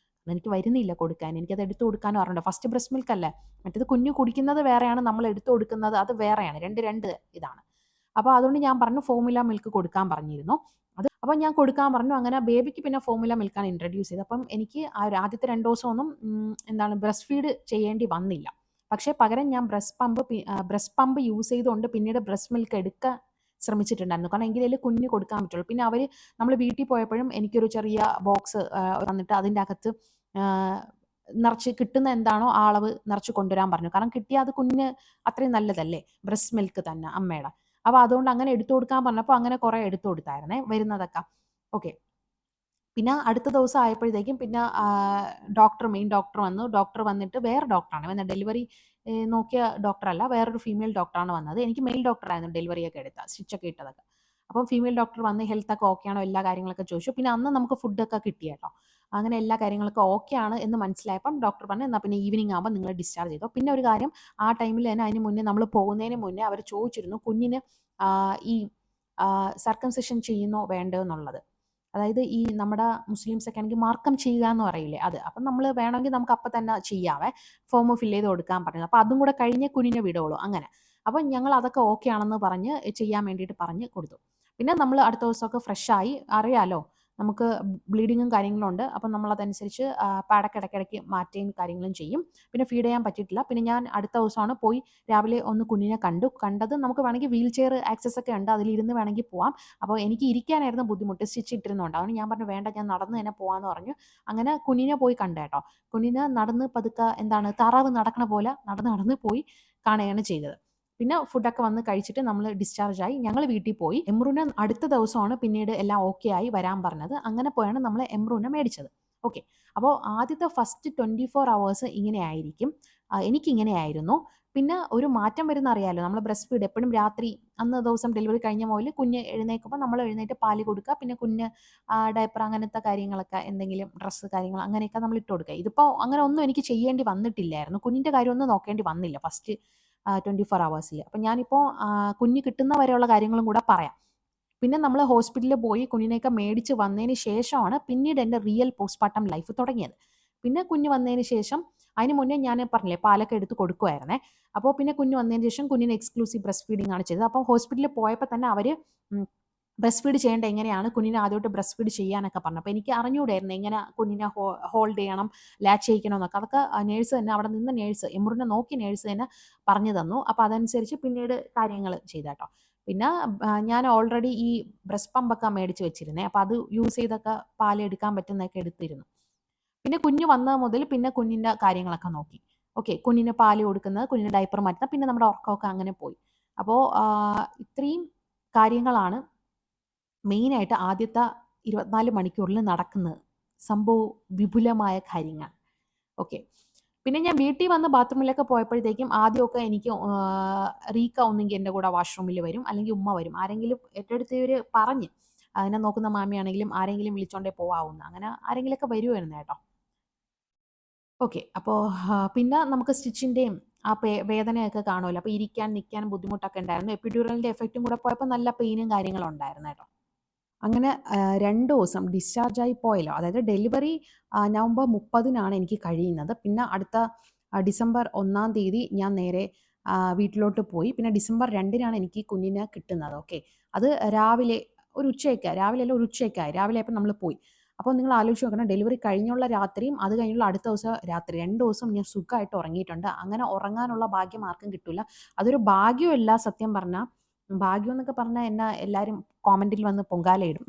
എനിക്ക് വരുന്നില്ല കൊടുക്കാൻ, എനിക്കത് എടുത്തു കൊടുക്കാനും അറിയണ്ട. ഫസ്റ്റ് ബ്രസ്റ്റ് മിൽക്ക് അല്ലേ, മറ്റേത് കുഞ്ഞ് കുടിക്കുന്നത് വേറെയാണ്, നമ്മൾ എടുത്തു കൊടുക്കുന്നത് അത് വേറെയാണ്, രണ്ട് ഇതാണ്. അപ്പോൾ അതുകൊണ്ട് ഞാൻ പറഞ്ഞു ഫോർമുല മിൽക്ക് കൊടുക്കാൻ പറഞ്ഞിരുന്നു. അപ്പോൾ ഞാൻ കൊടുക്കാൻ പറഞ്ഞു. അങ്ങനെ ബേബിക്ക് പിന്നെ ഫോർമുല മിൽക്കാണ് ഇൻട്രൊഡ്യൂസ് ചെയ്തത്. അപ്പം എനിക്ക് ആദ്യത്തെ 2 ദിവസമൊന്നും ബ്രസ്റ്റ് ഫീഡ് ചെയ്യേണ്ടി വന്നില്ല. പക്ഷേ പകരം ഞാൻ ബ്രസ്റ്റ് പമ്പ് യൂസ് ചെയ്തുകൊണ്ട് പിന്നീട് ബ്രസ്റ്റ് മിൽക്ക് എടുക്കാൻ ശ്രമിച്ചിട്ടുണ്ടായിരുന്നു. കാരണം എങ്കിലേ കുഞ്ഞിന് കൊടുക്കാൻ പറ്റുള്ളൂ. പിന്നെ നമ്മൾ വീട്ടിൽ പോയപ്പോഴും എനിക്കൊരു ചെറിയ ബോക്സ് തന്നിട്ട് അതിൻ്റെ അകത്ത് നിറച്ച് കിട്ടുന്ന എന്താണോ ആ അളവ് നിറച്ച് കൊണ്ടുവരാൻ പറഞ്ഞു. കാരണം കിട്ടിയാൽ അത് കുഞ്ഞിന് അത്രയും നല്ലതല്ലേ, ബ്രസ്റ്റ് മിൽക്ക് തന്നെ അമ്മയുടെ. അപ്പോൾ അതുകൊണ്ട് അങ്ങനെ എടുത്തു കൊടുക്കാൻ പറഞ്ഞപ്പോൾ അങ്ങനെ കുറേ എടുത്തു കൊടുത്തായിരുന്നേ വരുന്നതൊക്കെ. ഓക്കെ. പിന്നെ അടുത്ത ദിവസം ആയപ്പോഴത്തേക്കും പിന്നെ മെയിൻ ഡോക്ടർ വന്നു. ഡോക്ടർ വന്നിട്ട് വേറെ ഡോക്ടറാണ് ഡെലിവറി നോക്കിയ ഡോക്ടറല്ല, വേറൊരു ഫീമെയിൽ ഡോക്ടറാണ് വന്നത്. എനിക്ക് മെയിൽ ഡോക്ടറായിരുന്നു ഡെലിവറിയൊക്കെ സ്റ്റിച്ചൊക്കെ ഇട്ടതൊക്കെ. അപ്പം ഫീമെയിൽ ഡോക്ടർ വന്ന് ഹെൽത്തൊക്കെ ഓക്കെ ആണോ എല്ലാ കാര്യങ്ങളൊക്കെ ചോദിച്ചു. പിന്നെ അന്ന് നമുക്ക് ഫുഡൊക്കെ കിട്ടി കേട്ടോ. അങ്ങനെ എല്ലാ കാര്യങ്ങളൊക്കെ ഓക്കെ ആണ് എന്ന് മനസ്സിലായപ്പം ഡോക്ടർ പറഞ്ഞു എന്നാൽ പിന്നെ ഈവനിങ് ആകുമ്പോൾ നിങ്ങൾ ഡിസ്ചാർജ് ചെയ്തോ. പിന്നെ ഒരു കാര്യം, ആ ടൈമിൽ തന്നെ അതിന് മുന്നേ നമ്മൾ പോകുന്നതിന് മുന്നേ അവർ ചോദിച്ചിരുന്നു കുഞ്ഞിന് ഈ സർക്കംസിഷൻ ചെയ്യുന്നോ വേണ്ടോ എന്നുള്ളത്. അതായത് ഈ നമ്മുടെ മുസ്ലിംസൊക്കെ ആണെങ്കിൽ മാർക്കം ചെയ്യുക എന്ന് പറയില്ലേ, അത്. അപ്പം നമ്മൾ വേണമെങ്കിൽ നമുക്ക് അപ്പം തന്നെ ചെയ്യാവേ, ഫോം ഫില്ല് ചെയ്ത് കൊടുക്കാൻ പറഞ്ഞത്. അപ്പോൾ അതും കൂടെ കഴിഞ്ഞ് കുഞ്ഞിനെ വിടുകയുള്ളൂ അങ്ങനെ. അപ്പം ഞങ്ങൾ അതൊക്കെ ഓക്കെ ആണെന്ന് പറഞ്ഞ് ചെയ്യാൻ വേണ്ടിയിട്ട് പറഞ്ഞ് കൊടുത്തു. പിന്നെ നമ്മൾ അടുത്ത ദിവസമൊക്കെ ഫ്രഷായി, അറിയാലോ നമുക്ക് ബ്ലീഡിങ്ങും കാര്യങ്ങളും ഉണ്ട്. അപ്പം നമ്മളതനുസരിച്ച് പാഡൊക്കെ ഇടയ്ക്കിടയ്ക്ക് മാറ്റുകയും കാര്യങ്ങളും ചെയ്യും. പിന്നെ ഫീഡ് ചെയ്യാൻ പറ്റിയിട്ടില്ല. പിന്നെ ഞാൻ അടുത്ത ദിവസമാണ് പോയി രാവിലെ ഒന്ന് കുഞ്ഞിനെ കണ്ടത്. നമുക്ക് വേണമെങ്കിൽ വീൽ ചെയർ ആക്സസ് ഒക്കെ ഉണ്ട്, അതിലിരുന്ന് വേണമെങ്കിൽ പോവാം. അപ്പോൾ എനിക്ക് ഇരിക്കാനായിരുന്നു ബുദ്ധിമുട്ട്, സ്റ്റിച്ച് ഇട്ടിരുന്നുണ്ട്. അതുകൊണ്ട് ഞാൻ പറഞ്ഞു വേണ്ട, ഞാൻ നടന്ന് തന്നെ പോകാമെന്ന് പറഞ്ഞു. അങ്ങനെ കുഞ്ഞിനെ പോയി കണ്ടു കേട്ടോ. കുഞ്ഞിനെ നടന്ന് പതുക്കെ താറാവ് നടക്കണ പോലെ നടന്ന് പോയി കാണുകയാണ് ചെയ്തത്. പിന്നെ ഫുഡൊക്കെ വന്ന് കഴിച്ചിട്ട് നമ്മൾ ഡിസ്ചാർജ് ആയി, ഞങ്ങൾ വീട്ടിൽ പോയി. എംറൂനെ അടുത്ത ദിവസമാണ് പിന്നീട് എല്ലാം ഓക്കെ ആയി വരാൻ പറഞ്ഞത്. അങ്ങനെ പോയാണ് നമ്മൾ എംറൂനെ മേടിച്ചത്. ഓക്കെ. അപ്പോൾ ആദ്യത്തെ ഫസ്റ്റ് 24 hours ഇങ്ങനെ ആയിരിക്കും, എനിക്കിങ്ങനെയായിരുന്നു. പിന്നെ ഒരു മാറ്റം വരുന്ന അറിയാലോ. നമ്മൾ ബ്രസ്റ്റ് ഫീഡ് എപ്പോഴും രാത്രി അന്ന് ദിവസം ഡെലിവറി കഴിഞ്ഞ മുതൽ കുഞ്ഞ് എഴുന്നേൽക്കുമ്പോൾ നമ്മൾ എഴുന്നേറ്റ് പാല് കൊടുക്കുക. പിന്നെ കുഞ്ഞ് ഡയപ്പർ അങ്ങനത്തെ കാര്യങ്ങളൊക്കെ എന്തെങ്കിലും ഡ്രസ്സ് കാര്യങ്ങൾ അങ്ങനെയൊക്കെ നമ്മൾ ഇട്ട് കൊടുക്കുക. ഇതിപ്പോൾ അങ്ങനെ ഒന്നും എനിക്ക് ചെയ്യേണ്ടി വന്നിട്ടില്ലായിരുന്നു. കുഞ്ഞിൻ്റെ കാര്യമൊന്നും നോക്കേണ്ടി വന്നില്ല ഫസ്റ്റ് 24 അവേഴ്സിൽ. അപ്പം ഞാനിപ്പോൾ കുഞ്ഞ് കിട്ടുന്ന വരെയുള്ള കാര്യങ്ങളും കൂടെ പറയാം. പിന്നെ നമ്മൾ ഹോസ്പിറ്റലിൽ പോയി കുഞ്ഞിനെയൊക്കെ മേടിച്ച് വന്നതിന് ശേഷമാണ് പിന്നീട് എൻ്റെ റിയൽ പോസ്റ്റ്മോർട്ടം ലൈഫ് തുടങ്ങിയത്. പിന്നെ കുഞ്ഞ് വന്നതിന് ശേഷം അതിന് മുന്നേ ഞാൻ പറഞ്ഞില്ലേ പാലൊക്കെ എടുത്ത് കൊടുക്കുമായിരുന്നേ. അപ്പോൾ പിന്നെ കുഞ്ഞ് വന്നതിന് ശേഷം കുഞ്ഞിന് എക്സ്ക്ലൂസീവ് ബ്രസ്റ്റ് ഫീഡിംഗ് ആണ് ചെയ്തത്. അപ്പോൾ ഹോസ്പിറ്റലിൽ പോയപ്പോൾ തന്നെ അവർ ബ്രസ്റ്റ് ഫീഡ് ചെയ്യേണ്ട എങ്ങനെയാണ്, കുഞ്ഞിനെ ആദ്യമായിട്ട് ബ്രസ്റ്റ് ഫീഡ് ചെയ്യാനൊക്കെ പറഞ്ഞു. അപ്പോൾ എനിക്ക് അറിഞ്ഞുകൂടായിരുന്നു എങ്ങനെ കുഞ്ഞിനെ ഹോൾഡ് ചെയ്യണം, ലാച്ച് ചെയ്യിക്കണമെന്നൊക്കെ. അതൊക്കെ നേഴ്സ് തന്നെ, അവിടെ നിന്ന് നേഴ്സ്, എമുറിനെ നോക്കി നേഴ്സ് തന്നെ പറഞ്ഞു തന്നു. അപ്പോൾ അതനുസരിച്ച് പിന്നീട് കാര്യങ്ങൾ ചെയ്താട്ടോ. പിന്നെ ഞാൻ ഓൾറെഡി ഈ ബ്രസ്റ്റ് പമ്പൊക്കെ മേടിച്ച് വെച്ചിരുന്നേ. അപ്പോൾ അത് യൂസ് ചെയ്തൊക്കെ പാലെടുക്കാൻ പറ്റുന്നതൊക്കെ എടുത്തിരുന്നു. പിന്നെ കുഞ്ഞ് വന്നത് മുതൽ പിന്നെ കുഞ്ഞിൻ്റെ കാര്യങ്ങളൊക്കെ നോക്കി. ഓക്കെ, കുഞ്ഞിന് പാല് കൊടുക്കുന്നത്, കുഞ്ഞിന് ഡയപ്പർ മാറ്റുന്നത്, പിന്നെ നമ്മുടെ ഉറക്കമൊക്കെ അങ്ങനെ പോയി. അപ്പോൾ ഇത്രയും കാര്യങ്ങളാണ് മെയിനായിട്ട് ആദ്യത്തെ 24 മണിക്കൂറിൽ നടക്കുന്നത്. സംഭവം വിപുലമായ കാര്യങ്ങൾ. ഓക്കെ. പിന്നെ ഞാൻ വീട്ടിൽ വന്ന് ബാത്റൂമിലൊക്കെ പോയപ്പോഴത്തേക്കും ആദ്യമൊക്കെ എനിക്ക് റീക്ക ഒന്നെങ്കിൽ എൻ്റെ കൂടെ വാഷ്റൂമിൽ വരും, അല്ലെങ്കിൽ ഉമ്മ വരും. ആരെങ്കിലും ഏറ്റെടുത്തവർ പറഞ്ഞ് അതിനെ നോക്കുന്ന മാമിയാണെങ്കിലും ആരെങ്കിലും വിളിച്ചോണ്ടേ പോവാവുന്ന, അങ്ങനെ ആരെങ്കിലുമൊക്കെ വരുമായിരുന്നു കേട്ടോ. ഓക്കെ. അപ്പോൾ പിന്നെ നമുക്ക് സ്റ്റിച്ചിൻ്റെയും ആ വേദനയൊക്കെ കാണുമല്ലോ. അപ്പോൾ ഇരിക്കാൻ നിൽക്കാൻ ബുദ്ധിമുട്ടൊക്കെ ഉണ്ടായിരുന്നു. എപ്പിഡ്യൂറലിൻ്റെ എഫക്റ്റും കൂടെ പോയപ്പോൾ നല്ല പെയിനും കാര്യങ്ങളും ഉണ്ടായിരുന്നു കേട്ടോ. അങ്ങനെ 2 ദിവസം ഡിസ്ചാർജായി പോയല്ലോ. അതായത് ഡെലിവറി നവംബർ 30-നാണ് എനിക്ക് കഴിയുന്നത്. പിന്നെ അടുത്ത ഡിസംബർ 1-ാം തീയതി ഞാൻ നേരെ വീട്ടിലോട്ട് പോയി. പിന്നെ ഡിസംബർ 2-നാണ് എനിക്ക് കുഞ്ഞിനെ കിട്ടുന്നത്. ഓക്കെ. അത് രാവിലെ ഒരു ഉച്ചയൊക്കെ, രാവിലെയല്ല ഒരു ഉച്ചയൊക്കെയായി. രാവിലെ ആയപ്പോൾ നമ്മൾ പോയി. അപ്പോൾ നിങ്ങൾ ആലോചിച്ച് നോക്കണം, ഡെലിവറി കഴിഞ്ഞുള്ള രാത്രിയും അത് കഴിഞ്ഞുള്ള അടുത്ത ദിവസം രാത്രി 2 ദിവസം ഞാൻ സുഖമായിട്ട് ഉറങ്ങിയിട്ടുണ്ട്. അങ്ങനെ ഉറങ്ങാനുള്ള ഭാഗ്യം ആർക്കും കിട്ടില്ല. അതൊരു ഭാഗ്യമല്ല സത്യം പറഞ്ഞാൽ. ഭാഗ്യം എന്നൊക്കെ പറഞ്ഞാൽ എന്നെ എല്ലാവരും കോമൻറ്റിൽ വന്ന് പൊങ്കാലയിടും.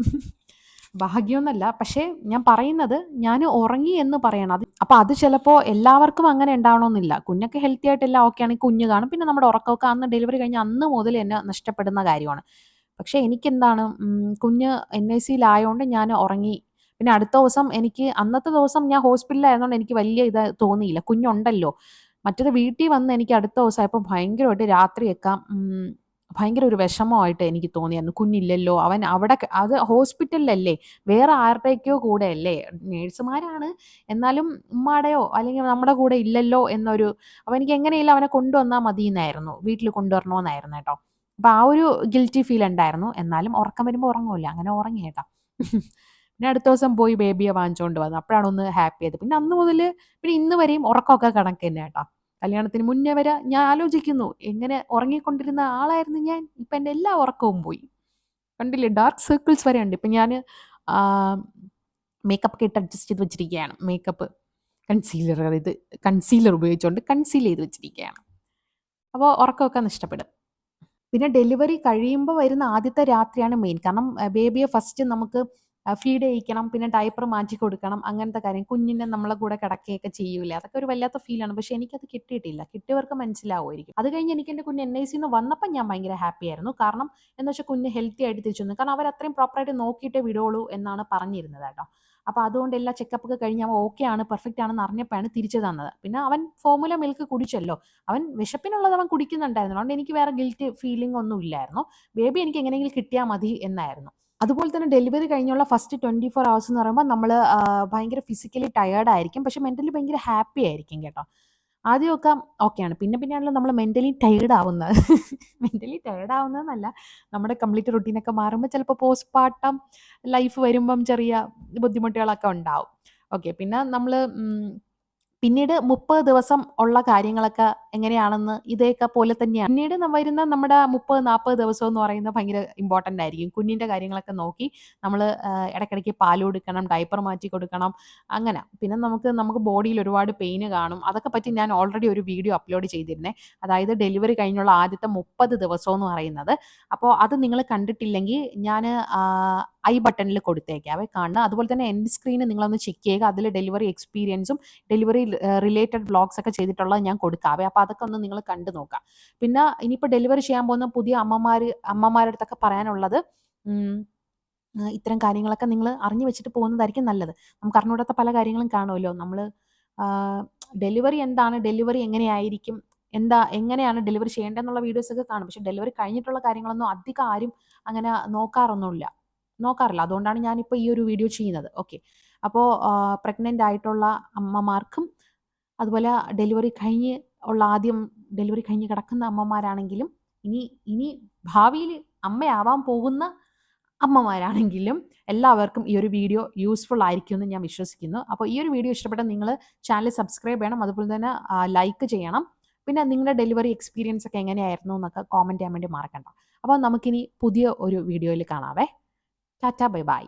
ഭാഗ്യമൊന്നുമല്ല, പക്ഷേ ഞാൻ പറയുന്നത് ഞാൻ ഉറങ്ങി എന്ന് പറയണം. അപ്പോൾ അത് ചിലപ്പോൾ എല്ലാവർക്കും അങ്ങനെ ഉണ്ടാവണമെന്നില്ല. കുഞ്ഞൊക്കെ ഹെൽത്തി ആയിട്ട് എല്ലാം ഓക്കെ ആണെങ്കിൽ കുഞ്ഞ് കാണും. പിന്നെ നമ്മുടെ ഉറക്കമൊക്കെ അന്ന് ഡെലിവറി കഴിഞ്ഞ് അന്ന് മുതൽ എന്നെ നഷ്ടപ്പെടുന്ന കാര്യമാണ്. പക്ഷേ എനിക്കെന്താണ്, കുഞ്ഞ് NICU-ലായതുകൊണ്ട് ഞാൻ ഉറങ്ങി. പിന്നെ അടുത്ത ദിവസം എനിക്ക് അന്നത്തെ ദിവസം ഞാൻ ഹോസ്പിറ്റലിലായതുകൊണ്ട് എനിക്ക് വലിയ ഇത് തോന്നിയില്ല, കുഞ്ഞുണ്ടല്ലോ. മറ്റേത് വീട്ടിൽ വന്ന് എനിക്ക് അടുത്ത ദിവസമായപ്പോൾ ഭയങ്കരമായിട്ട് രാത്രിയൊക്കെ ഭയങ്കര ഒരു വിഷമമായിട്ട് എനിക്ക് തോന്നിയായിരുന്നു. കുഞ്ഞില്ലല്ലോ, അവൻ അവിടെ അത് ഹോസ്പിറ്റലിലല്ലേ, വേറെ ആരുടെയൊക്കെയോ കൂടെയല്ലേ, നേഴ്സുമാരാണ്, എന്നാലും ഉമ്മാടെയോ അല്ലെങ്കിൽ നമ്മുടെ കൂടെ ഇല്ലല്ലോ എന്നൊരു, അപ്പോൾ എനിക്ക് എങ്ങനെയില്ല അവനെ കൊണ്ടുവന്നാൽ മതി എന്നായിരുന്നു, വീട്ടിൽ കൊണ്ടുവരണമെന്നായിരുന്നു കേട്ടോ. അപ്പോൾ ആ ഒരു ഗിൽറ്റി ഫീൽ ഉണ്ടായിരുന്നു. എന്നാലും ഉറക്കം വരുമ്പോൾ ഉറങ്ങുമല്ലോ, അങ്ങനെ ഉറങ്ങി കേട്ടോ. പിന്നെ അടുത്ത ദിവസം പോയി ബേബിയെ വാങ്ങിച്ചുകൊണ്ട് വന്നു. അപ്പോഴാണ് ഒന്ന് ഹാപ്പി ആയത്. പിന്നെ അന്ന് മുതൽ പിന്നെ ഇന്ന് വരെയും ഉറക്കമൊക്കെ കണക്ക് തന്നെ കേട്ടോ. കല്യാണത്തിന് മുന്നേ വരെ ഞാൻ ആലോചിക്കുന്നു, എങ്ങനെ ഉറങ്ങിക്കൊണ്ടിരുന്ന ആളായിരുന്നു ഞാൻ, ഇപ്പം എൻ്റെ എല്ലാ ഉറക്കവും പോയി. കണ്ടില്ലേ, ഡാർക്ക് സർക്കിൾസ് വരെ ഉണ്ട്. ഇപ്പം ഞാൻ മേക്കപ്പ് ഒക്കെ ഇട്ട് അഡ്ജസ്റ്റ് ചെയ്ത് വെച്ചിരിക്കുകയാണ്. മേക്കപ്പ് കൺസീലർ ഉപയോഗിച്ചുകൊണ്ട് കൺസീൽ ചെയ്ത് വെച്ചിരിക്കുകയാണ്. അപ്പോൾ ഉറക്കമൊക്കെ നഷ്ടപ്പെടും. പിന്നെ ഡെലിവറി കഴിയുമ്പോൾ വരുന്ന ആദ്യത്തെ രാത്രിയാണ് മെയിൻ. കാരണം ബേബിയെ ഫസ്റ്റ് നമുക്ക് ഫീഡ് ചെയ്യിക്കണം, പിന്നെ ഡയപ്പർ മാറ്റി കൊടുക്കണം, അങ്ങനത്തെ കാര്യം. കുഞ്ഞിനെ നമ്മളെ കൂടെ കിടക്കുകയൊക്കെ ചെയ്യൂലേ, അതൊക്കെ ഒരു വല്ലാത്ത ഫീലാണ്. പക്ഷേ എനിക്കത് കിട്ടിയിട്ടില്ല. കിട്ടിയവർക്ക് മനസ്സിലാവുമായിരിക്കും. അത് കഴിഞ്ഞ് എനിക്ക് എൻ്റെ കുഞ്ഞ് NICU-ന്ന് വന്നപ്പോൾ ഞാൻ ഭയങ്കര ഹാപ്പി ആയിരുന്നു. കാരണം എന്ന് വെച്ചാൽ കുഞ്ഞ് ഹെൽത്തി ആയിട്ട് തിരിച്ചു വന്നു. കാരണം അവർ അത്രയും പ്രോപ്പറായിട്ട് നോക്കിയിട്ടേ വിടുള്ളൂ എന്നാണ് പറഞ്ഞിരുന്നത് കേട്ടോ. അപ്പോൾ അതുകൊണ്ട് എല്ലാ ചെക്കപ്പൊക്കെ കഴിഞ്ഞ് അവൻ ഓക്കെ ആണ്, പെർഫെക്റ്റ് ആണെന്ന് അറിഞ്ഞപ്പോഴാണ് തിരിച്ചു തന്നത്. പിന്നെ അവൻ ഫോർമുല മിൽക്ക് കുടിച്ചല്ലോ, അവൻ വിശപ്പിനുള്ളത് അവൻ കുടിക്കുന്നുണ്ടായിരുന്നു. അതുകൊണ്ട് എനിക്ക് വേറെ ഗിൽറ്റ് ഫീലിംഗ് ഒന്നും ഇല്ലായിരുന്നു. ബേബി എനിക്ക് എങ്ങനെയെങ്കിലും കിട്ടിയാൽ മതി എന്നായിരുന്നു. അതുപോലെ തന്നെ ഡെലിവറി കഴിഞ്ഞുള്ള ഫസ്റ്റ് 24 അവേഴ്സ് എന്ന് പറയുമ്പോൾ നമ്മൾ ഭയങ്കര ഫിസിക്കലി ടയേർഡ് ആയിരിക്കും, പക്ഷെ മെൻ്റലി ഭയങ്കര ഹാപ്പി ആയിരിക്കും കേട്ടോ. ആദ്യമൊക്കെ ഓക്കെയാണ്, പിന്നെയാണല്ലോ നമ്മൾ മെൻ്റലി ടയേർഡ് ആവുന്നത്. മെൻ്റലി ടയേർഡ് ആവുന്നതെന്നല്ല, നമ്മുടെ കംപ്ലീറ്റ് റുട്ടീനൊക്കെ മാറുമ്പോൾ ചിലപ്പോൾ പോസ്റ്റ്മോർട്ടം ലൈഫ് വരുമ്പം ചെറിയ ബുദ്ധിമുട്ടുകളൊക്കെ ഉണ്ടാവും. ഓക്കെ. പിന്നെ നമ്മൾ പിന്നീട് 30 ദിവസം ഉള്ള കാര്യങ്ങളൊക്കെ എങ്ങനെയാണെന്ന് ഇതേക്കെ പോലെ തന്നെയാണ്. പിന്നീട് വരുന്ന നമ്മുടെ 30-40 ദിവസം എന്ന് പറയുന്നത് ഭയങ്കര ഇമ്പോർട്ടൻ്റ് ആയിരിക്കും. കുഞ്ഞിൻ്റെ കാര്യങ്ങളൊക്കെ നോക്കി നമ്മൾ ഇടയ്ക്കിടയ്ക്ക് പാൽ കൊടുക്കണം, ഡയപ്പർ മാറ്റി കൊടുക്കണം, അങ്ങനെ. പിന്നെ നമുക്ക് ബോഡിയിൽ ഒരുപാട് പെയിന് കാണും. അതൊക്കെ പറ്റി ഞാൻ ഓൾറെഡി ഒരു വീഡിയോ അപ്ലോഡ് ചെയ്തിരുന്നേ. അതായത് ഡെലിവറി കഴിഞ്ഞുള്ള ആദ്യത്തെ 30 ദിവസം എന്ന് പറയുന്നത്. അപ്പോൾ അത് നിങ്ങൾ കണ്ടിട്ടില്ലെങ്കിൽ ഞാൻ ഐ ബട്ടണിൽ കൊടുത്തേക്കാവേ, കാണുക. അതുപോലെ തന്നെ എൻഡ് സ്ക്രീന് നിങ്ങളൊന്ന് ചെക്ക് ചെയ്യുക. അതിൽ ഡെലിവറി എക്സ്പീരിയൻസും ഡെലിവറി റിലേറ്റഡ് വ്ളോഗ്സ് ഒക്കെ ചെയ്തിട്ടുള്ളത് ഞാൻ കൊടുക്കാവേ. അപ്പോൾ അതൊക്കെ ഒന്ന് നിങ്ങൾ കണ്ടു നോക്കാം. പിന്നെ ഇനിയിപ്പോൾ ഡെലിവറി ചെയ്യാൻ പോകുന്ന പുതിയ അമ്മമാരുടെ അടുത്തൊക്കെ പറയാനുള്ളത്, ഇത്തരം കാര്യങ്ങളൊക്കെ നിങ്ങൾ അറിഞ്ഞു വെച്ചിട്ട് പോകുന്നതായിരിക്കും നല്ലത്. നമുക്ക് അറിഞ്ഞൂടാത്ത പല കാര്യങ്ങളും കാണുമല്ലോ. നമ്മൾ ഡെലിവറി എന്താണ്, ഡെലിവറി എങ്ങനെയായിരിക്കും, എങ്ങനെയാണ് ഡെലിവറി ചെയ്യേണ്ടതെന്നുള്ള വീഡിയോസൊക്കെ കാണും. പക്ഷേ ഡെലിവറി കഴിഞ്ഞിട്ടുള്ള കാര്യങ്ങളൊന്നും അധികം ആരും അങ്ങനെ നോക്കാറില്ല. അതുകൊണ്ടാണ് ഞാനിപ്പോൾ ഈ ഒരു വീഡിയോ ചെയ്യുന്നത്. ഓക്കെ. അപ്പോൾ പ്രഗ്നൻ്റ് ആയിട്ടുള്ള അമ്മമാർക്കും അതുപോലെ ആദ്യം ഡെലിവറി കഴിഞ്ഞ് കിടക്കുന്ന അമ്മമാരാണെങ്കിലും ഇനി ഭാവിയിൽ അമ്മയാവാൻ പോകുന്ന അമ്മമാരാണെങ്കിലും എല്ലാവർക്കും ഈ ഒരു വീഡിയോ യൂസ്ഫുൾ ആയിരിക്കുമെന്ന് ഞാൻ വിശ്വസിക്കുന്നു. അപ്പോൾ ഈ ഒരു വീഡിയോ ഇഷ്ടപ്പെട്ടാൽ നിങ്ങൾ ചാനൽ സബ്സ്ക്രൈബ് ചെയ്യണം. അതുപോലെ തന്നെ ലൈക്ക് ചെയ്യണം. പിന്നെ നിങ്ങളുടെ ഡെലിവറി എക്സ്പീരിയൻസ് ഒക്കെ എങ്ങനെയായിരുന്നു എന്നൊക്കെ കോമെൻറ്റ് ചെയ്യാൻ വേണ്ടി മറക്കണ്ട. അപ്പോൾ നമുക്കിനി പുതിയ ഒരു വീഡിയോയിൽ കാണാവേ. Tata bye bye.